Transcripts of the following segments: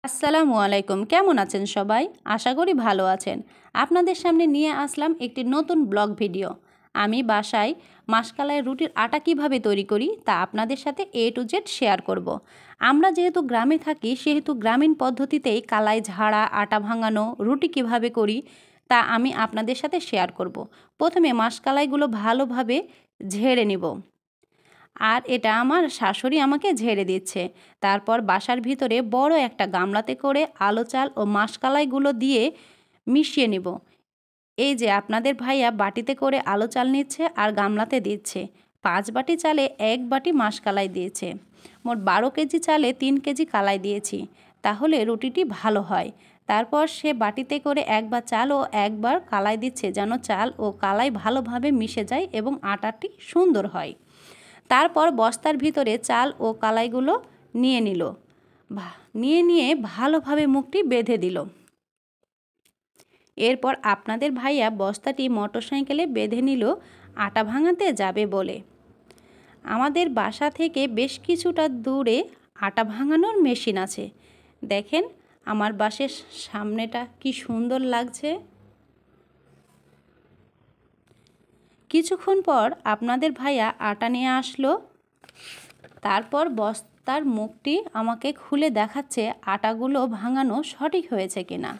আসসালামু আলাইকুম। কেমন আছেন সবাই? আশা করি ভালো আছেন। আপনাদের সামনে নিয়ে আসলাম একটি নতুন ব্লগ ভিডিও। আমি বাসায় মাসকালাই রুটির আটা কিভাবে তৈরি করি তা আপনাদের সাথে A to Z শেয়ার করব। আমরা যেহেতু গ্রামে থাকি সেহেতু গ্রামীণ পদ্ধতিতেই কালাই ঝাড়া, আটা ভাঙানো, রুটি কিভাবে করি তা আমি আপনাদের সাথে শেয়ার করব। প্রথমে মাসকালাইগুলো ভালোভাবে ঝেড়ে নিব। আর এটা আমার শাশুড়ি আমাকে ঝেড়ে দিচ্ছে। তারপর বাসার ভিতরে বড় একটা গামলাতে করে আলো চাল ও মাসকালাইগুলো দিয়ে মিশিয়ে নিব। এই যে আপনাদের ভাইয়া বাটিতে করে আলো চাল নিচ্ছে আর গামলাতে দিচ্ছে। 5 বাটি চালে 1 বাটি মাসকালাই দিয়েছে। মোট 12 কেজি চালে 3 কেজি কালাই দিয়েছি, তাহলে রুটিটি ভালো হয়। তারপর সে বাটিতে করে একবার চাল ও একবার কালাই দিচ্ছে, যেন চাল ও কালাই ভালোভাবে মিশে যায় এবং আটাটি সুন্দর হয়। তারপর বস্তার ভিতরে চাল ও কালাইগুলো নিয়ে ভালোভাবে মুখটি বেঁধে দিল। এরপর আপনাদের ভাইয়া বস্তাটি মোটরসাইকেলে বেঁধে নিল আটা ভাঙাতে যাবে বলে। আমাদের বাসা থেকে বেশ কিছুটা দূরে আটা ভাঙানোর মেশিন আছে। দেখেন আমার বাসের সামনেটা কি সুন্দর লাগছে। কিছুক্ষণ পর আপনাদের ভাইয়া আটা নিয়ে আসলো। তারপর বস্তার মুখটি আমাকে খুলে দেখাচ্ছে আটাগুলো ভাঙানো সঠিক হয়েছে কিনা।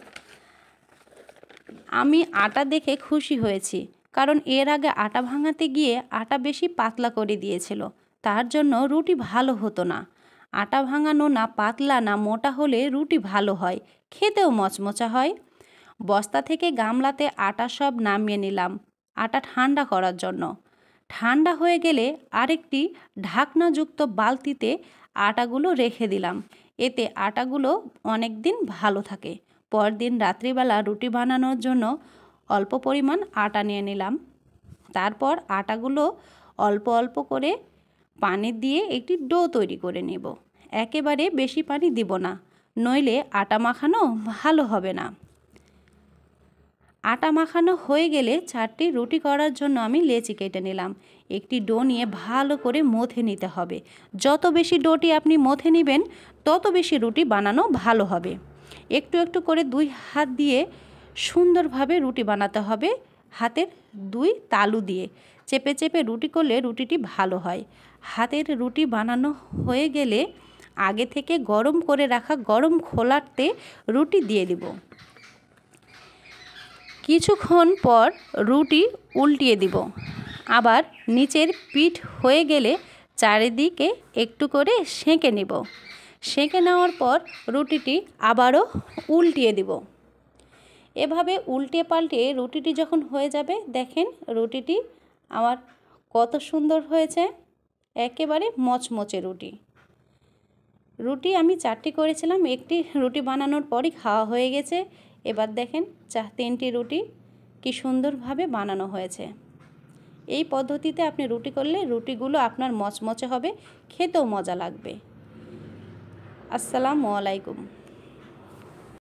আমি আটা দেখে খুশি হয়েছি, কারণ এর আগে আটা ভাঙাতে গিয়ে আটা বেশি পাতলা করে দিয়েছিল, তার জন্য রুটি ভালো হতো না। আটা ভাঙানো না পাতলা না মোটা হলে রুটি ভালো হয়, খেতেও মচমচা হয়। বস্তা থেকে গামলাতে আটা সব নামিয়ে নিলাম আটা ঠান্ডা করার জন্য। ঠান্ডা হয়ে গেলে আরেকটি ঢাকনাযুক্ত বালতিতে আটাগুলো রেখে দিলাম। এতে আটাগুলো অনেক দিন ভালো থাকে। পরদিন রাত্রিবেলা রুটি বানানোর জন্য অল্প পরিমাণ আটা নিয়ে নিলাম। তারপর আটাগুলো অল্প অল্প করে পানি দিয়ে একটি ডো তৈরি করে নেব। একেবারে বেশি পানি দিব না, নইলে আটা মাখানো ভালো হবে না। আটা মাখানো হয়ে গেলে 4টি রুটি করার জন্য আমি লেচি কেটে নিলাম। একটি ডো নিয়ে ভালো করে মথে নিতে হবে। যত বেশি ডোটি আপনি মথে নেবেন তত বেশি রুটি বানানো ভালো হবে। একটু একটু করে 2 হাত দিয়ে সুন্দরভাবে রুটি বানাতে হবে। হাতের 2 তালু দিয়ে চেপে চেপে রুটি করলে রুটিটি ভালো হয়। হাতের রুটি বানানো হয়ে গেলে আগে থেকে গরম করে রাখা গরম খোলাতে রুটি দিয়ে দিব। কিছুক্ষণ পর রুটি উল্টিয়ে দিব। আবার নিচের পিঠ হয়ে গেলে চারিদিকে একটু করে সেঁকে নেব। সেঁকে নেওয়ার পর রুটিটি আবারও উল্টিয়ে দিব। এভাবে উল্টে পাল্টে রুটিটি যখন হয়ে যাবে, দেখেন রুটিটি আমার কত সুন্দর হয়েছে, একেবারে মচমচে রুটি। রুটি আমি 4টি করেছিলাম, একটি রুটি বানানোর পরই খাওয়া হয়ে গেছে। এবার দেখেন 3টি রুটি কি সুন্দরভাবে বানানো হয়েছে। এই পদ্ধতিতে আপনি রুটি করলে রুটিগুলো আপনার মচমচে হবে, খেতেও মজা লাগবে। আসসালামু আলাইকুম।